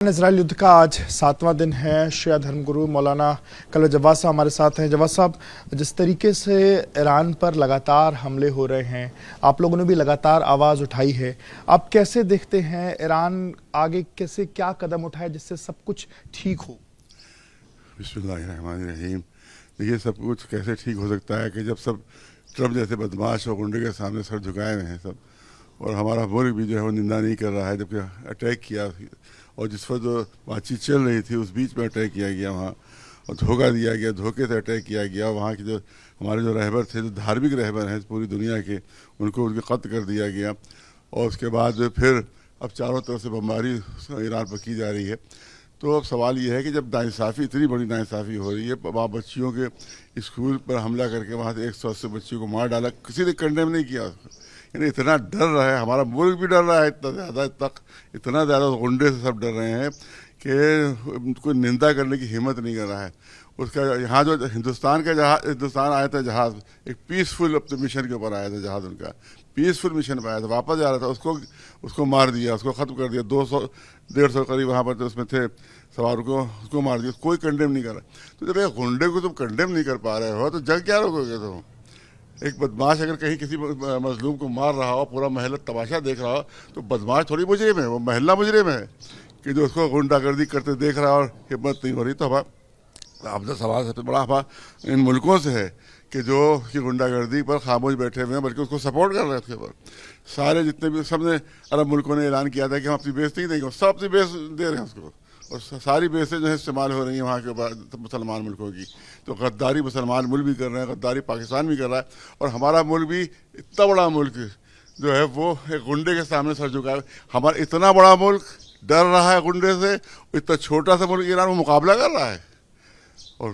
Israel युद्ध का आज 7वां दिन है। शिया धर्मगुरु मौलाना कलवे जवाद साहब हमारे साथ हैं। जवाद साहब, जिस तरीके से ईरान पर लगातार हमले हो रहे हैं, आप लोगों ने भी लगातार आवाज़ उठाई है, आप कैसे देखते हैं ईरान आगे कैसे क्या कदम उठाए जिससे सब कुछ ठीक हो? बिस्मिल्लाहिर्रहमानिर्रहीम। देखिए, सब कुछ कैसे ठीक हो सकता है कि जब सब ट्रम्प जैसे बदमाश और गुंडे के सामने सर झुकाए हुए हैं सब, और हमारा मुल्क भी जो है वो निंदा नहीं कर रहा है, जबकि अटैक किया और जिस पर जो बातचीत चल रही थी उस बीच में अटैक किया गया वहाँ, और धोखा दिया गया, धोखे से अटैक किया गया। वहाँ के जो हमारे जो रहबर थे, जो धार्मिक रहबर हैं पूरी दुनिया के, उनको उनके कत्ल कर दिया गया। और उसके बाद फिर अब चारों तरफ से बमबारी ईरान पर की जा रही है। तो अब सवाल ये है कि जब नाइंसाफ़ी, इतनी बड़ी नाइंसाफ़ी हो रही है, वहाँ बच्चियों के स्कूल पर हमला करके वहाँ से 180 बच्चियों को मार डाला, किसी ने कंडेम नहीं किया। यानी इतना डर रहा है, हमारा मुल्क भी डर रहा है इतना ज़्यादा गुंडे से सब डर रहे हैं कि कोई निंदा करने की हिम्मत नहीं कर रहा है। उसका यहाँ जो हिंदुस्तान आया था जहाज़, एक पीसफुल अपने मिशन के ऊपर आया था जहाज़, उनका पीसफुल मिशन पर आया था, वापस जा रहा था, उसको मार दिया, उसको ख़त्म कर दिया। 200-150 करीब वहाँ पर तो उसमें थे सवार को, उसको मार दिया, कोई कंडेम नहीं कर रहा। तो जब एक गुंडे को तुम कंडेम नहीं कर पा रहे हो तो जंग क्या रोकोगे तुम? एक बदमाश अगर कहीं किसी मजलूम को मार रहा हो, पूरा महल तमाशा देख रहा हो, तो बदमाश थोड़ी मुजरिम है, वो महल्ला मुजरिम है कि जो उसको गुंडागर्दी करते देख रहा है और हिम्मत नहीं हो रही। तो आपका सवाल सबसे बड़ा इन मुल्कों से है कि जो कि गुंडागर्दी पर खामोश बैठे हुए हैं, बल्कि उसको सपोर्ट कर रहे हैं। उसके ऊपर सारे जितने भी सबने अरब मुल्कों ने ऐलान किया था कि हम अपनी बेस नहीं देंगे, सब अपनी बेस दे रहे हैं उसको, और सारी बेसें जो है इस्तेमाल हो रही हैं वहाँ के मुसलमान मुल्कों की। तो गद्दारी मुसलमान मुल्क भी कर रहे हैं, गद्दारी पाकिस्तान भी कर रहा है, और हमारा मुल्क भी, इतना बड़ा मुल्क जो है वो एक गुंडे के सामने सर झुका है। हमारा इतना बड़ा मुल्क डर रहा है गुंडे से, इतना छोटा सा मुल्क ईरान वो मुकाबला कर रहा है और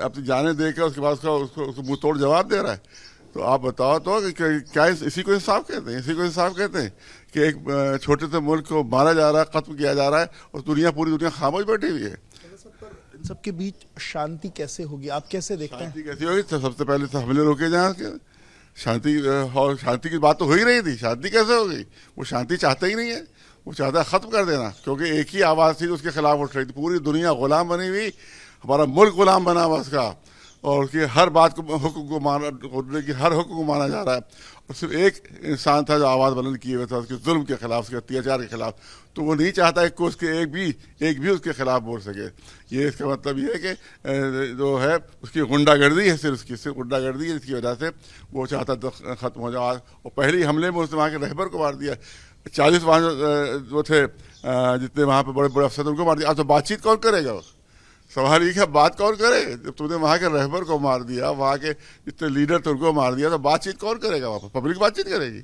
अपनी जानें दे कर उसके बाद उसको मुँह तोड़ जवाब दे रहा है। तो आप बताओ तो कि क्या इसी को इंसाफ कहते हैं? इसी को इंसाफ कहते हैं कि एक छोटे से मुल्क को मारा जा रहा है, खत्म किया जा रहा है, और पूरी दुनिया खामोश बैठी हुई है। इन सबके बीच शांति कैसे होगी, आप कैसे देखते हैं? शांति कैसी होगी? तो सबसे पहले तो हमले रोके जाए। शांति, और शांति की बात तो हो ही रही थी, शांति कैसे हो गई? वो शांति चाहते ही नहीं है, वो चाहता है ख़त्म कर देना, क्योंकि एक ही आवाज़ थी उसके खिलाफ उठ रही थी। पूरी दुनिया गुलाम बनी हुई, हमारा मुल्क गुलाम बना हुआ उसका, और उसकी हर बात को, हुक्म को हर हुक्म को माना जा रहा है। और सिर्फ एक इंसान था जो आवाज़ बुलंद किए हुए था उसके जुल्म के खिलाफ, उसके अत्याचार के खिलाफ। तो वो नहीं चाहता है कि उसके एक भी उसके खिलाफ बोल सके। ये इसका मतलब ये है कि जो है उसकी गुंडागर्दी है, सिर्फ गुंडागर्दी है, जिसकी वजह से वो चाहता ख़त्म हो जाए। और पहले ही हमले में उसने वहाँ के रहबर को मार दिया। 40 वहाँ जो थे जितने वहाँ पर बड़े बड़े अफसर उनको मार दिया। अब तो बातचीत कौन करेगा? सवाल ये है, बात कौन करे? जब तुमने वहाँ के रहबर को मार दिया, वहाँ के जितने लीडर थे उनको मार दिया, तो बातचीत कौन करेगा? वहाँ पर पब्लिक बातचीत करेगी?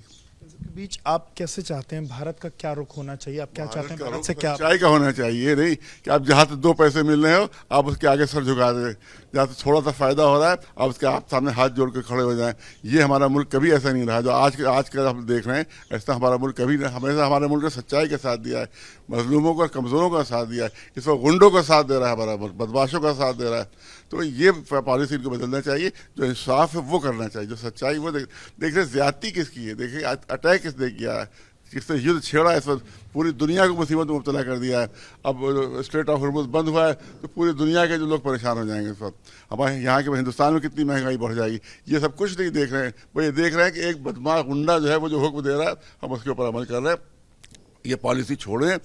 बीच आप कैसे चाहते हैं, भारत का क्या रुख होना चाहिए? आप क्या चाहते हैं भारत से? क्या सच्चाई का होना चाहिए, नहीं कि आप जहाँ से 2 पैसे मिल रहे हो आप उसके आगे सर झुका दें, जहाँ से थोड़ा सा फायदा हो रहा है आप उसके आप सामने हाथ जोड़ कर खड़े हो जाएं। ये हमारा मुल्क कभी ऐसा नहीं रहा जो आज का हम देख रहे हैं। ऐसा हमारा मुल्क कभी नहीं, हमेशा हमारे मुल्क ने सच्चाई का साथ दिया है, मजलूमों का, कमज़ोरों का साथ दिया है। इस वक्त गुंडों का साथ दे रहा है हमारा मुल्क, बदमाशों का साथ दे रहा है। तो ये पॉलिसी इनको बदलना चाहिए। जो इंसाफ है वो करना चाहिए, जो सच्चाई वो देख रहे। ज़्यादती किसकी है? देखिए, अटैक किसने किया है, किसने युद्ध छेड़ा है? इस वक्त पूरी दुनिया को मुसीबत में मुब्तला कर दिया है। अब स्ट्रेट ऑफ हॉर्मुज़ बंद हुआ है तो पूरी दुनिया के जो लोग परेशान हो जाएंगे इस वक्त। हमारे यहाँ के हिंदुस्तान में कितनी महंगाई बढ़ जाएगी, ये सब कुछ नहीं देख रहे हैं। वो ये देख रहे हैं कि एक बदमाश गुंडा जो है वो जो हुक्म दे रहा है हम उसके ऊपर अमल कर रहे हैं। ये पॉलिसी छोड़ें,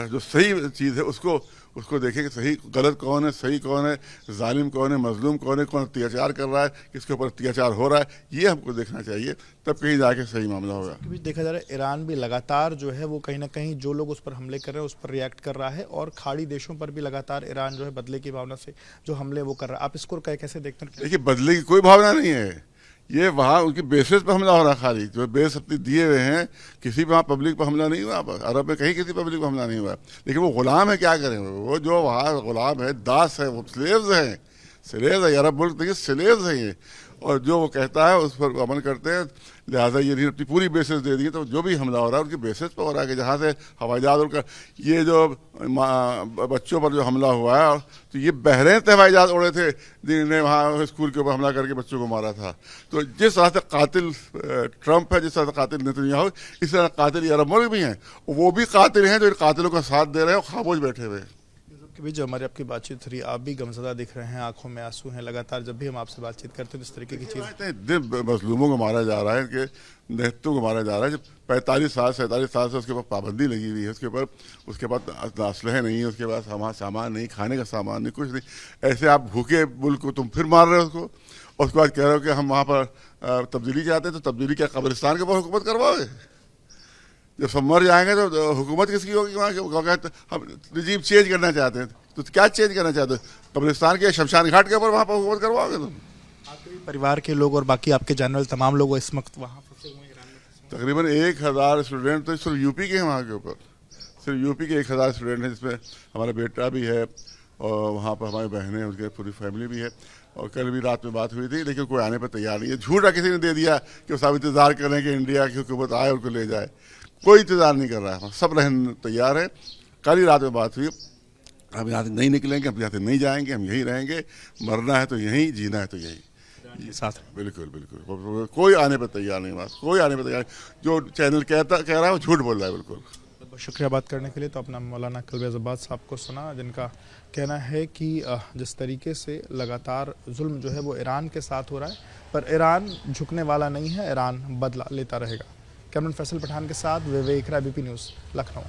जो सही चीज़ है उसको देखें कि सही गलत कौन है, सही कौन है, जालिम कौन है, मजलूम कौन है, कौन अत्याचार कर रहा है, किसके ऊपर अत्याचार हो रहा है, ये हमको देखना चाहिए। तब कहीं जाके सही मामला होगा। देखा जा रहा है ईरान भी लगातार जो है वो कहीं ना कहीं जो लोग उस पर हमले कर रहे हैं उस पर रिएक्ट कर रहा है, और खाड़ी देशों पर भी लगातार ईरान जो है बदले की भावना से जो हमले वो कर रहा है। आप इसको कैसे देखते हैं? देखिए, बदले की कोई भावना नहीं है, ये वहाँ उनकी बेसिस पर हमला हो रहा है। खाली जो बेस अपनी दिए हुए हैं, किसी भी वहाँ पब्लिक पर हमला नहीं हुआ। अरब में कहीं किसी पब्लिक पर हमला नहीं हुआ। लेकिन वो गुलाम है, क्या करें? वो जो वहाँ गुलाम है, दास है, वो स्लेव्स हैं। अरब मुल्क देखिए स्लेव्स हैं ये, और जो वो कहता है उस पर अमल करते हैं। लिहाजा ये नहीं अपनी पूरी बेसिस दे दी, तो जो भी हमला हो रहा है उनकी बेसिस पर हो रहा है कि जहाँ से हवाई जहाज उड़कर ये जो बच्चों पर जो हमला हुआ है, तो ये बहरेन से हवाई जहाज उड़े थे जिन्होंने वहाँ स्कूल के ऊपर हमला करके बच्चों को मारा था। तो जिस तरह से कातिल ट्रंप है, जिस तरह से कातिल नेतन्याहू, इस तरह कातिल अरब मुल्क भी हैं, वो भी कातिल हैं जो इन कातिलों का साथ दे रहे हैं और खामोश बैठे हुए हैं। के बीच जो हमारी आपकी बातचीत रही, आप भी गमज़दा दिख रहे हैं, आंखों में आंसू हैं। लगातार जब भी हम आपसे बातचीत करते हैं तो इस तरीके की चीज़ दिन मजलूमों को मारा जा रहा है, इनके नेतृत्व को मारा जा रहा है। जब 45 साल 47 साल से उसके ऊपर पाबंदी लगी हुई है, उसके बाद असलहे नहीं है, उसके बाद सामान नहीं, खाने का सामान नहीं, कुछ नहीं। ऐसे आप भूखे मुल्क को तुम फिर मार रहे हो उसके बाद कह रहे हो कि हम वहाँ पर तब्दीली चाहते हैं। तो तब्दीली क्या कब्रिस्तान के ऊपर हुकूमत करवाओगे? जब सब मर जाएंगे तो हुकूमत किसकी होगी वहाँ के? हम रिजीम चेंज करना चाहते हैं, तो क्या चेंज करना चाहते हो? कब्रिस्तान के शमशान घाट के ऊपर वहाँ पर हुकूमत करवाओगे तुम? आपके परिवार के लोग और बाकी आपके जानने वाले तमाम लोग इस वक्त वहाँ फंसे हुए हैं ईरान में? तकरीबन 1000 स्टूडेंट तो सिर्फ यूपी के हैं वहाँ के ऊपर, सिर्फ यूपी के 1000 स्टूडेंट हैं, जिसमें हमारा बेटा भी है और वहाँ पर हमारी बहनें, उनकी पूरी फैमिली भी है। और कल भी रात में बात हुई थी, लेकिन कोई आने पर तैयार नहीं है। झूठा किसी ने दे दिया कि वो सब इंतज़ार करें कि इंडिया की हुकूमत आए उनको ले जाए। कोई इंतज़ार नहीं कर रहा है, सब रहने तैयार है। कल ही रात में बात हुई, हम यहाँ से नहीं निकलेंगे, हम यहाँ से नहीं जाएंगे, हम यहीं रहेंगे। मरना है तो यहीं, जीना है तो यहीं साथ। बिल्कुल बिल्कुल, कोई आने पर तैयार नहीं, बात कोई आने पर तैयार। जो चैनल कह रहा है वो झूठ बोल रहा है बिल्कुल। बहुत शुक्रिया बात करने के लिए। तो अपना मौलाना कल्बी अज़्ज़बात साहब को सुना, जिनका कहना है कि जिस तरीके से लगातार जुल्म जो है वो ईरान के साथ हो रहा है, पर ईरान झुकने वाला नहीं है, ईरान बदला लेता रहेगा। कैमरामैन फैसल पठान के साथ विवेक राय, ABP न्यूज़, लखनऊ।